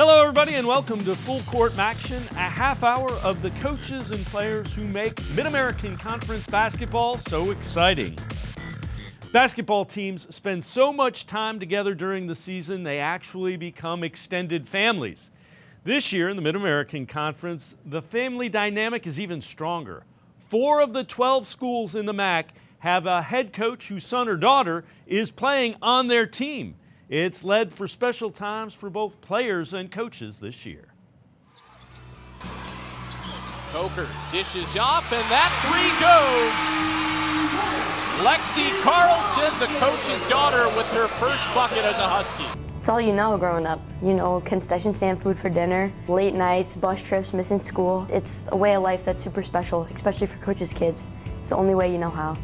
Hello, everybody, and welcome to Full Court MACtion, a half hour of the coaches and players who make Mid-American Conference basketball so exciting. Basketball teams spend so much time together during the season, they actually become extended families. This year in the Mid-American Conference, the family dynamic is even stronger. 4 of the 12 schools in the MAC have a head coach whose son or daughter is playing on their team. It's led for special times for both players and coaches this year. Coker dishes off, and that three goes. Lexi Carlson, the coach's daughter, with her first bucket as a Husky. It's all you know growing up. You know, concession stand food for dinner, late nights, bus trips, missing school. It's a way of life that's super special, especially for coaches' kids. It's the only way you know how.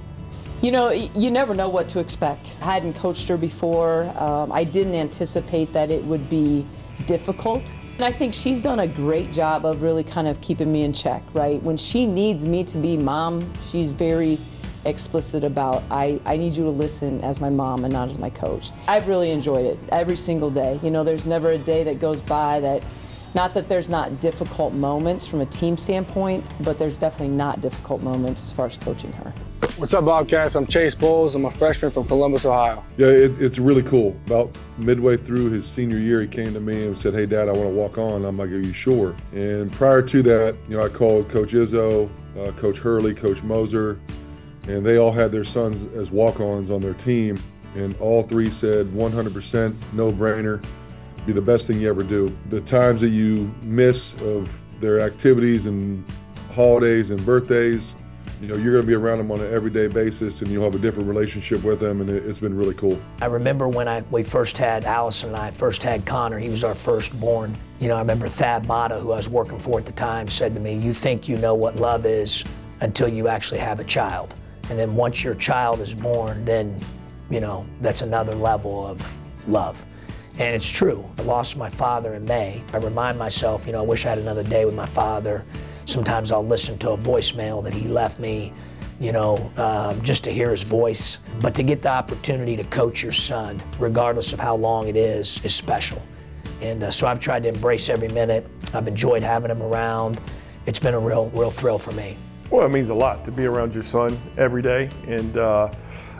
You know, you never know what to expect. I hadn't coached her before. I didn't anticipate that it would be difficult. And I think she's done a great job of really kind of keeping me in check, right? When she needs me to be mom, she's very explicit about, I need you to listen as my mom and not as my coach. I've really enjoyed it every single day. You know, there's never a day that goes by that, not that there's not difficult moments from a team standpoint, but there's definitely not difficult moments as far as coaching her. What's up, Bobcats? I'm Chase Bowles. I'm a freshman from Columbus, Ohio. Yeah, it's really cool. About midway through his senior year, he came to me and said, "Hey, Dad, I want to walk on." I'm like, "Are you sure?" And prior to that, you know, I called Coach Izzo, Coach Hurley, Coach Moser, and they all had their sons as walk-ons on their team, and all 3 said 100% no-brainer, be the best thing you ever do. The times that you miss of their activities and holidays and birthdays, you know, you're going to be around them on an everyday basis, and you'll have a different relationship with them, and it's been really cool. I remember when we first had, Allison and I first had Connor, he was our firstborn. You know, I remember Thad Mata, who I was working for at the time, said to me, "You think you know what love is until you actually have a child. And then once your child is born, then, you know, that's another level of love." And it's true. I lost my father in May. I remind myself, you know, I wish I had another day with my father. Sometimes I'll listen to a voicemail that he left me, you know, just to hear his voice. But to get the opportunity to coach your son, regardless of how long it is special. And so I've tried to embrace every minute. I've enjoyed having him around. It's been a real thrill for me. Well, it means a lot to be around your son every day. And,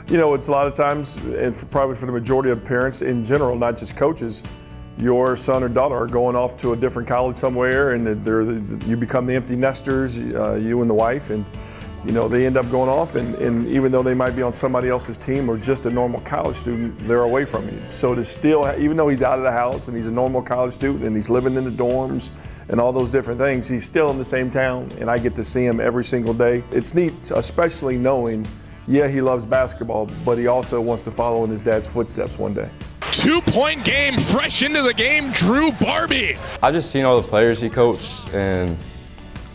you know, it's a lot of times, and probably for the majority of parents in general, not just coaches, your son or daughter are going off to a different college somewhere, and you become the empty nesters, you and the wife, and you know they end up going off, and even though they might be on somebody else's team or just a normal college student, they're away from you. So to still, even though he's out of the house and he's a normal college student and he's living in the dorms and all those different things, he's still in the same town, and I get to see him every single day. It's neat, especially knowing, yeah, he loves basketball, but he also wants to follow in his dad's footsteps one day. 2-point game, fresh into the game, Drew Barbie. I just seen all the players he coached, and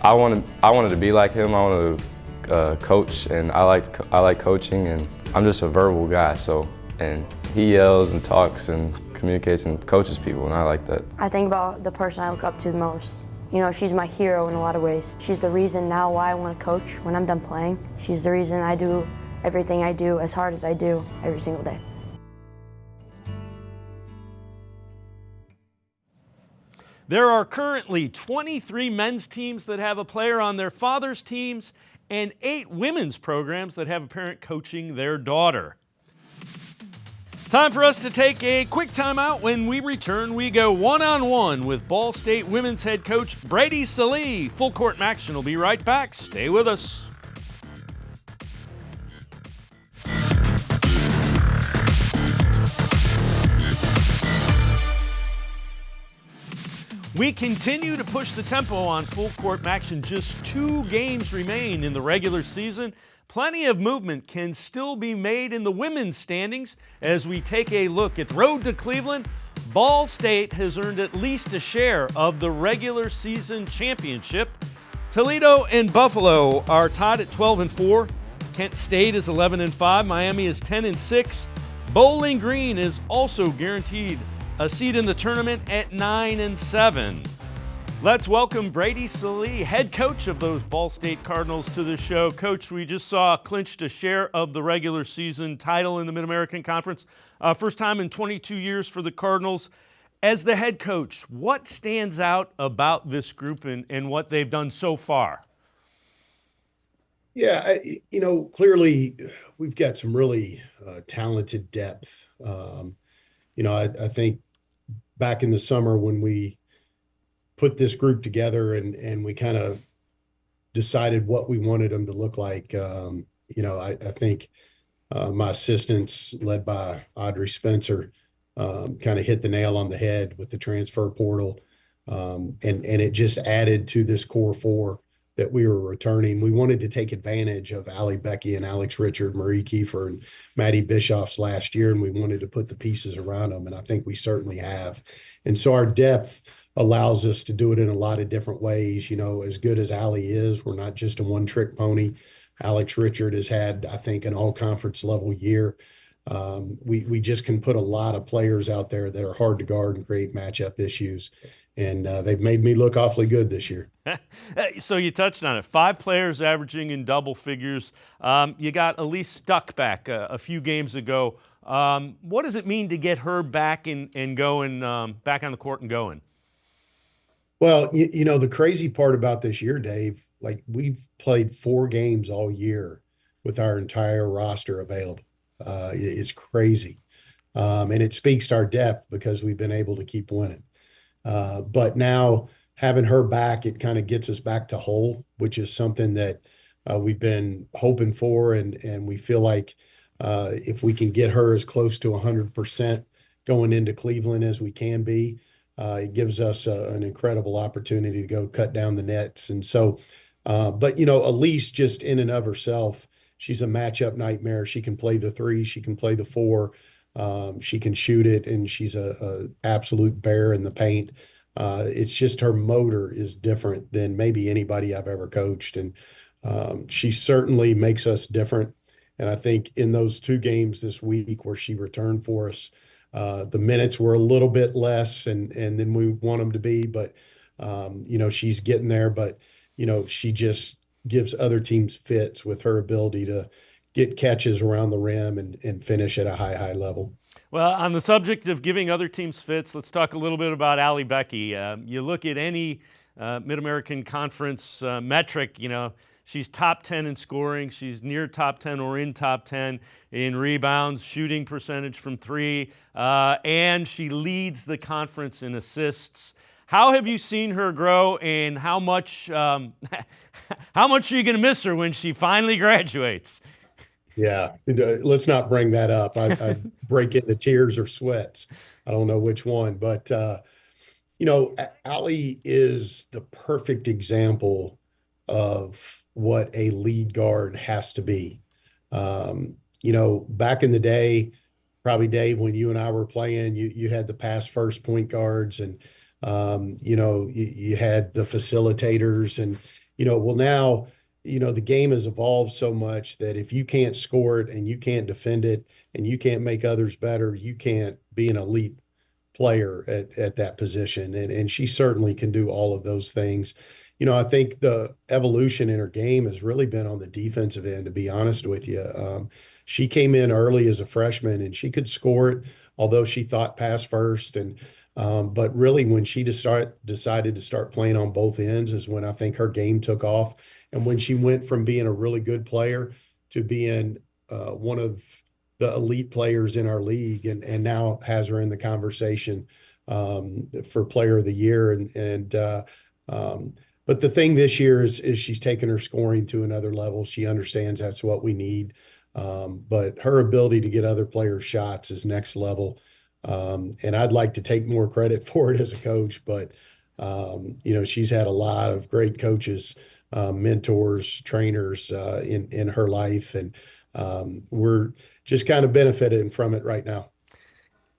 I wanted to be like him. I wanted to coach, and I like coaching, and I'm just a verbal guy. So, and he yells and talks and communicates and coaches people, and I like that. I think about the person I look up to the most. You know, she's my hero in a lot of ways. She's the reason now why I want to coach when I'm done playing. She's the reason I do everything I do as hard as I do every single day. There are currently 23 men's teams that have a player on their father's teams and 8 women's programs that have a parent coaching their daughter. Time for us to take a quick timeout. When we return, we go one-on-one with Ball State women's head coach Brady Salee. Full Court MACtion will be right back. Stay with us. We continue to push the tempo on Full Court MACtion. Just 2 games remain in the regular season. Plenty of movement can still be made in the women's standings as we take a look at the road to Cleveland. Ball State has earned at least a share of the regular season championship. Toledo and Buffalo are tied at 12-4. Kent State is 11-5. Miami is 10-6. Bowling Green is also guaranteed a seat in the tournament at 9-7. Let's welcome Brady Salee, head coach of those Ball State Cardinals, to the show. Coach, we just saw clinched a share of the regular season title in the Mid-American Conference. First time in 22 years for the Cardinals. As the head coach, what stands out about this group and what they've done so far? Yeah, clearly we've got some really talented depth. I think back in the summer when we put this group together and we kind of decided what we wanted them to look like, I think my assistants, led by Audrey Spencer, kind of hit the nail on the head with the transfer portal. And it just added to this core four that we were returning. We wanted to take advantage of Allie Becky and Alex Richard, Marie Kiefer, and Maddie Bischoff's last year, and we wanted to put the pieces around them, and I think we certainly have. And so our depth allows us to do it in a lot of different ways. As good as Allie is, we're not just a one-trick pony. Alex Richard has had, I think, an all-conference level year. We just can put a lot of players out there that are hard to guard and create matchup issues. And they've made me look awfully good this year. So you touched on it. 5 players averaging in double figures. You got Elise Stuck back a few games ago. What does it mean to get her back and going, back on the court and going? Well, the crazy part about this year, Dave, like we've played 4 games all year with our entire roster available. It's crazy. And it speaks to our depth because we've been able to keep winning. But now having her back, it kind of gets us back to whole, which is something that we've been hoping for. And we feel like if we can get her as close to 100% going into Cleveland as we can be, it gives us an incredible opportunity to go cut down the nets. And so, but Elise just in and of herself, she's a matchup nightmare. She can play the 3, she can play the 4. She can shoot it, and she's a absolute bear in the paint. It's just her motor is different than maybe anybody I've ever coached, and she certainly makes us different. And I think in those 2 games this week where she returned for us, the minutes were a little bit less and than we want them to be, but she's getting there. But she just gives other teams fits with her ability to get catches around the rim and finish at a high level. Well, on the subject of giving other teams fits, let's talk a little bit about Allie Becky. You look at any Mid-American Conference metric, she's top 10 in scoring. She's near top 10 or in top 10 in rebounds, shooting percentage from 3, and she leads the conference in assists. How have you seen her grow, and how much are you going to miss her when she finally graduates? Yeah, let's not bring that up. I break into tears or sweats. I don't know which one, but Allie is the perfect example of what a lead guard has to be. Back in the day, probably Dave, when you and I were playing, you had the pass first point guards, and you had the facilitators, and well now. The game has evolved so much that if you can't score it and you can't defend it and you can't make others better, you can't be an elite player at that position. And she certainly can do all of those things. I think the evolution in her game has really been on the defensive end, to be honest with you. She came in early as a freshman and she could score it, although she thought pass first. But really when she decided to start playing on both ends is when I think her game took off. And when she went from being a really good player to being one of the elite players in our league, and now has her in the conversation for Player of the Year. But the thing this year is she's taken her scoring to another level. She understands that's what we need. But her ability to get other players' shots is next level. And I'd like to take more credit for it as a coach, but she's had a lot of great coaches, mentors, trainers in her life, and we're just kind of benefiting from it right now.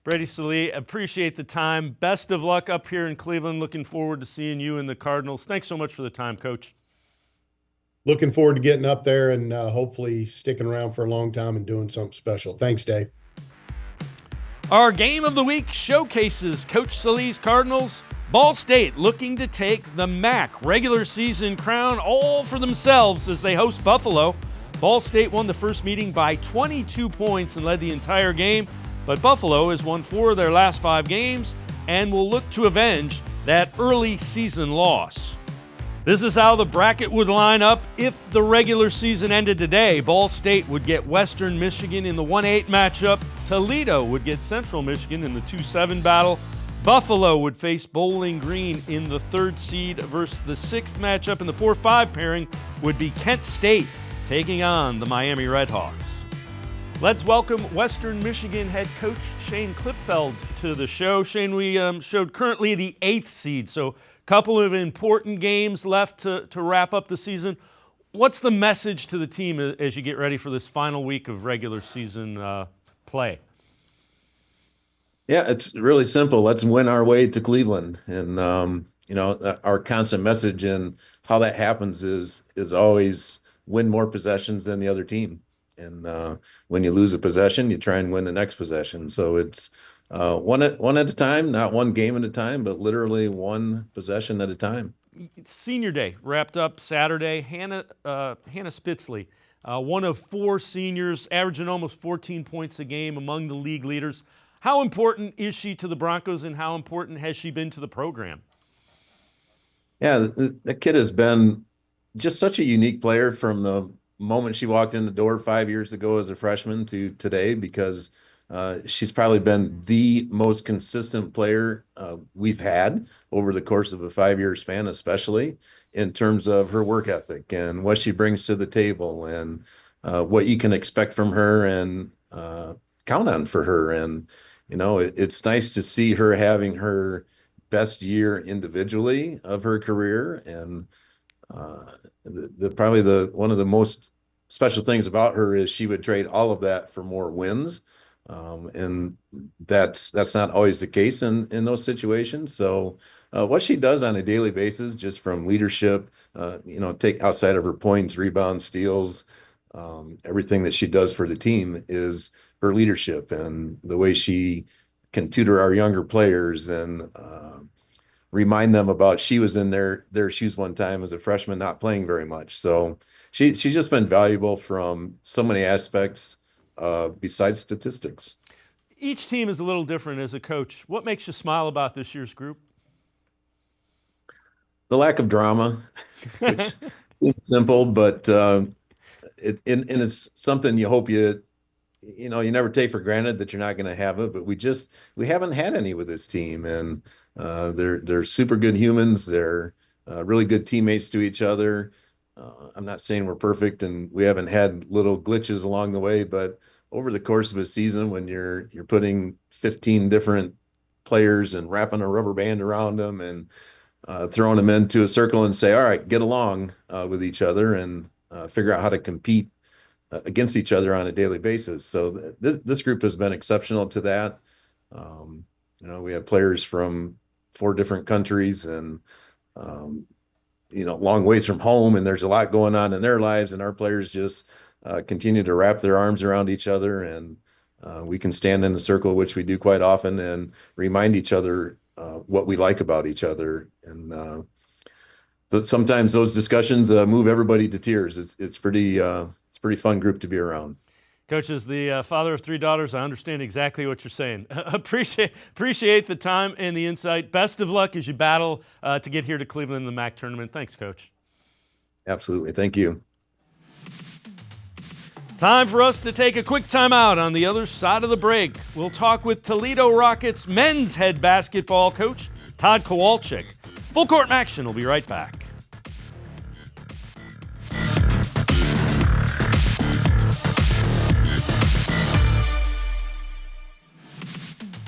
Brady Sallee, appreciate the time. Best of luck up here in Cleveland. Looking forward to seeing you and the Cardinals. Thanks so much for the time, Coach. Looking forward to getting up there and hopefully sticking around for a long time and doing something special. Thanks, Dave. Our game of the week showcases Coach Sallee's Cardinals. Ball State looking to take the MAC regular season crown all for themselves as they host Buffalo. Ball State won the first meeting by 22 points and led the entire game, but Buffalo has won 4 of their last 5 games. and will look to avenge that early season loss. This is how the bracket would line up if the regular season ended today. Ball State would get Western Michigan in the 1-8 matchup. Toledo would get Central Michigan in the 2-7 battle. Buffalo would face Bowling Green in the 3rd seed versus the 6th matchup. And the 4-5 pairing would be Kent State taking on the Miami Redhawks. Let's welcome Western Michigan head coach Shane Klippfeld to the show. Shane, we showed currently the 8th seed, so couple of important games left to wrap up the season. What's the message to the team as you get ready for this final week of regular season play? Yeah, it's really simple. Let's win our way to Cleveland. And, our constant message and how that happens is always win more possessions than the other team. And when you lose a possession, you try and win the next possession. So it's one at a time, not one game at a time, but literally one possession at a time. Senior Day wrapped up Saturday. Hannah Spitzley, one of 4 seniors, averaging almost 14 points a game, among the league leaders. How important is she to the Broncos, and how important has she been to the program? Yeah, that kid has been just such a unique player from the moment she walked in the door 5 years ago as a freshman to today, because she's probably been the most consistent player we've had over the course of a 5-year span, especially in terms of her work ethic and what she brings to the table and what you can expect from her and count on for her. And, it's nice to see her having her best year individually of her career. And probably one of the most special things about her is she would trade all of that for more wins. And that's not always the case in those situations. So what she does on a daily basis, just from leadership, take outside of her points, rebounds, steals, everything that she does for the team is her leadership and the way she can tutor our younger players and remind them about she was in their shoes one time as a freshman, not playing very much. So she's just been valuable from so many aspects besides statistics. Each team is a little different as a coach. What makes you smile about this year's group? The lack of drama, which is simple, but it's something you hope you never take for granted that you're not going to have it. But we haven't had any with this team, and they're super good humans. They're really good teammates to each other. I'm not saying we're perfect and we haven't had little glitches along the way, but over the course of a season, when you're putting 15 different players and wrapping a rubber band around them and throwing them into a circle and say, all right, get along with each other and figure out how to compete against each other on a daily basis. So this group has been exceptional to that. We have players from 4 different countries and long ways from home, and there's a lot going on in their lives, and our players just continue to wrap their arms around each other, and we can stand in a circle, which we do quite often, and remind each other what we like about each other. And sometimes those discussions move everybody to tears. It's pretty fun group to be around. Coach, as the father of 3 daughters, I understand exactly what you're saying. Appreciate the time and the insight. Best of luck as you battle to get here to Cleveland in the MAC tournament. Thanks, Coach. Absolutely. Thank you. Time for us to take a quick timeout. On the other side of the break, we'll talk with Toledo Rockets men's head basketball coach, Todd Kowalczyk. Full Court MACtion will be right back.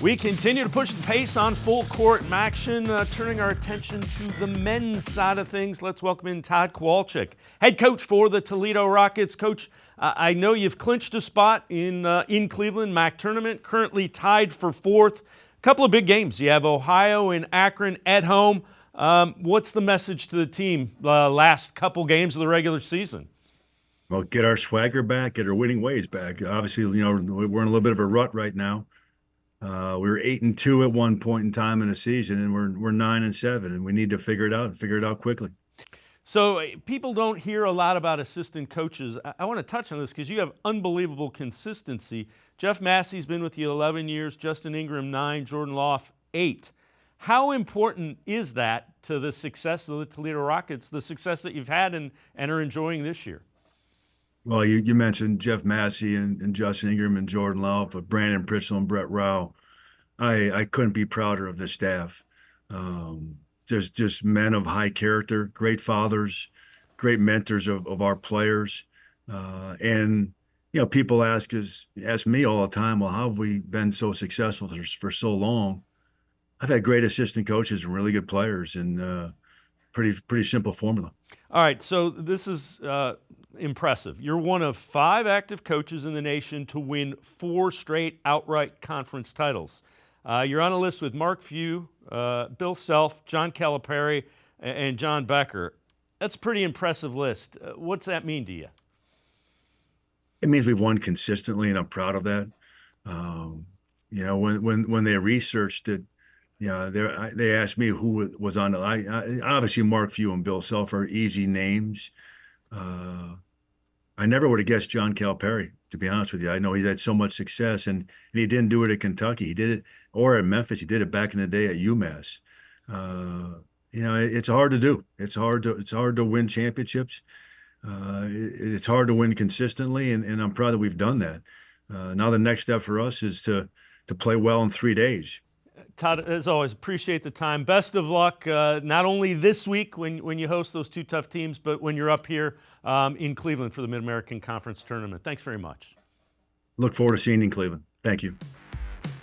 We continue to push the pace on Full Court MACtion, turning our attention to the men's side of things. Let's welcome in Todd Kowalczyk, head coach for the Toledo Rockets. Coach, I know you've clinched a spot in Cleveland MAC tournament, currently tied for 4th. A couple of big games. You have Ohio and Akron at home. What's the message to the team last couple games of the regular season? Well, get our swagger back, get our winning ways back. Obviously, we're in a little bit of a rut right now. We were 8-2 at one point in time in the season, and we're 9-7, and we need to figure it out quickly. So people don't hear a lot about assistant coaches. I want to touch on this because you have unbelievable consistency. Jeff Massey's been with you 11 years, Justin Ingram 9, Jordan Loff 8. How important is that to the success of the Toledo Rockets, the success that you've had and are enjoying this year? Well, you mentioned Jeff Massey and Justin Ingram and Jordan Love, but Brandon Pritchell and Brett Rao. I couldn't be prouder of the staff. Just men of high character, great fathers, great mentors of our players. And, people ask me all the time, well, how have we been so successful for so long? I've had great assistant coaches and really good players, and pretty simple formula. All right, so this is impressive. You're one of 5 active coaches in the nation to win 4 straight outright conference titles. You're on a list with Mark Few, Bill Self, John Calipari, and John Becker. That's a pretty impressive list. What's that mean to you? It means we've won consistently, and I'm proud of that. When they researched it, they asked me who was on it. Obviously Mark Few and Bill Self are easy names. I never would have guessed John Calipari, to be honest with you. I know he's had so much success, and he didn't do it at Kentucky. He did it, or at Memphis. He did it back in the day at UMass. It's hard to do. It's hard to win championships. It's hard to win consistently, and I'm proud that we've done that. Now the next step for us is to play well in 3 days. Todd, as always, appreciate the time. Best of luck, not only this week when you host those 2 tough teams, but when you're up here in Cleveland for the Mid-American Conference Tournament. Thanks very much. Look forward to seeing you in Cleveland. Thank you.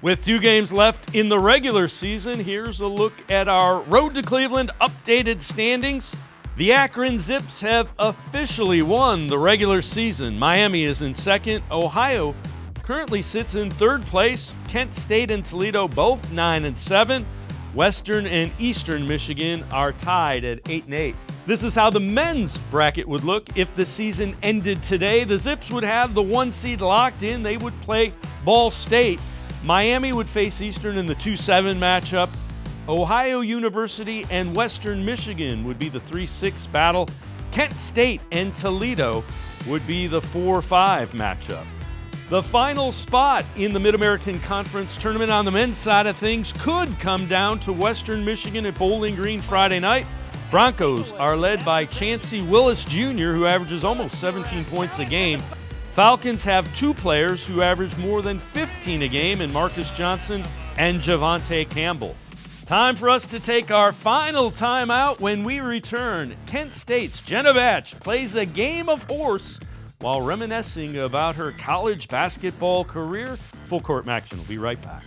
With 2 games left in the regular season, here's a look at our Road to Cleveland updated standings. The Akron Zips have officially won the regular season. Miami is in second. Ohio currently sits in third place. Kent State and Toledo both 9-7. Western and Eastern Michigan are tied at 8-8. This is how the men's bracket would look if the season ended today. The Zips would have the 1 seed locked in. They would play Ball State. Miami would face Eastern in the 2-7 matchup. Ohio University and Western Michigan would be the 3-6 battle. Kent State and Toledo would be the 4-5 matchup. The final spot in the Mid-American Conference Tournament on the men's side of things could come down to Western Michigan at Bowling Green Friday night. Broncos are led by Chancey Willis Jr., who averages almost 17 points a game. Falcons have 2 players who average more than 15 a game in Marcus Johnson and Javante Campbell. Time for us to take our final timeout. When we return, Kent State's Jenna Batch plays a game of horse while reminiscing about her college basketball career. Full Court MACtion will be right back.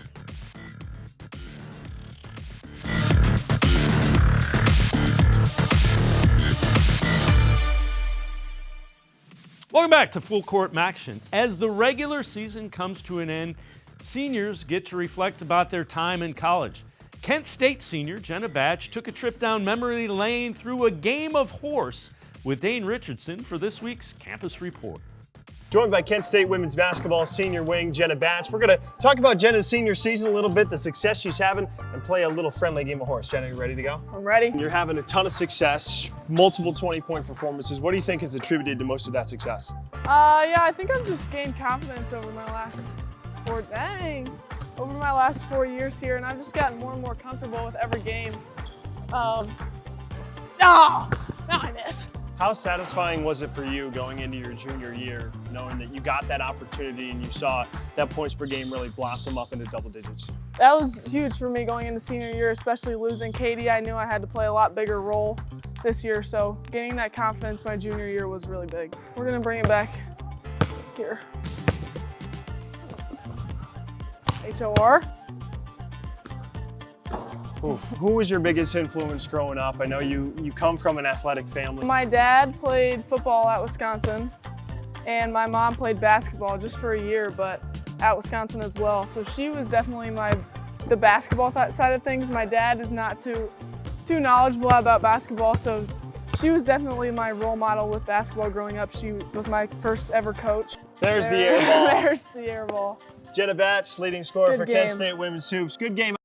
Welcome back to Full Court MACtion. As the regular season comes to an end, seniors get to reflect about their time in college. Kent State senior Jenna Batch took a trip down memory lane through a game of horse with Dane Richardson for this week's Campus Report. Joined by Kent State women's basketball senior wing Jenna Batch. We're going to talk about Jenna's senior season a little bit, the success she's having, and play a little friendly game of horse. Jenna, you ready to go? I'm ready. You're having a ton of success, multiple 20-point performances. What do you think is attributed to most of that success? Yeah, I think I've just gained confidence over my last 4 years here, and I've just gotten more and more comfortable with every game. Now I miss. How satisfying was it for you going into your junior year, knowing that you got that opportunity and you saw that points per game really blossom up into double digits? That was huge for me going into senior year, especially losing Katie. I knew I had to play a lot bigger role this year, so gaining that confidence my junior year was really big. We're gonna bring it back here. HOR. Who was your biggest influence growing up? I know you come from an athletic family. My dad played football at Wisconsin, and my mom played basketball just for a year, but at Wisconsin as well. So she was definitely the basketball side of things. My dad is not too knowledgeable about basketball, so she was definitely my role model with basketball growing up. She was my first ever coach. There's the air ball. There's the air ball. Jenna Batch, leading scorer Good for game. Kent State Women's Hoops. Good game.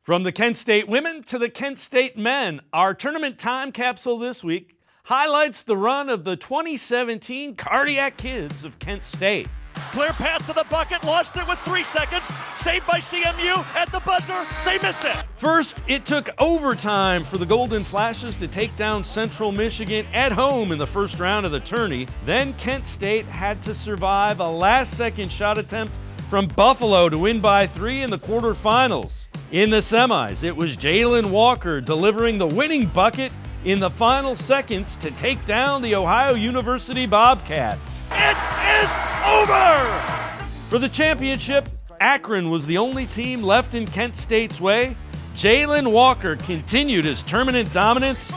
From the Kent State women to the Kent State men, our tournament time capsule this week highlights the run of the 2017 Cardiac Kids of Kent State. Clear path to the bucket, lost it with 3 seconds. Saved by CMU at the buzzer. They miss it. First, it took overtime for the Golden Flashes to take down Central Michigan at home in the first round of the tourney. Then Kent State had to survive a last-second shot attempt from Buffalo to win by 3 in the quarterfinals. In the semis, it was Jalen Walker delivering the winning bucket in the final seconds to take down the Ohio University Bobcats. It is over! For the championship, Akron was the only team left in Kent State's way. Jalen Walker continued his tournament dominance.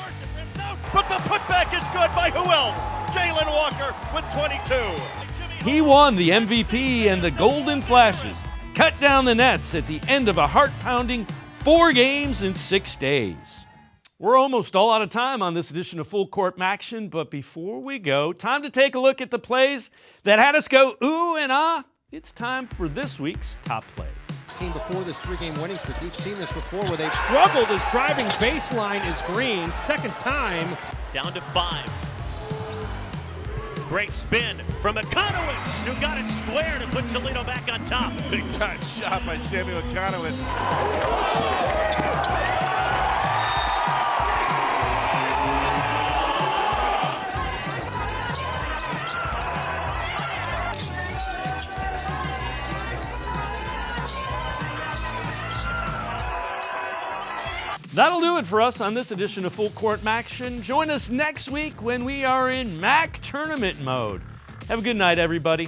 But the putback is good by who else? Jalen Walker with 22. He won the MVP, and the Golden Flashes cut down the nets at the end of a heart-pounding 4 games in 6 days. We're almost all out of time on this edition of Full Court MACtion, but before we go, time to take a look at the plays that had us go ooh and ah. It's time for this week's top plays. Team before this 3-game winning streak. We've seen this before where they've struggled as driving baseline is Green. Second time. Down to 5. Great spin from Ekonowitz, who got it squared and put Toledo back on top. Big time shot by Samuel Ekonowitz. That'll do it for us on this edition of Full Court MACtion. Join us next week when we are in MAC tournament mode. Have a good night, everybody.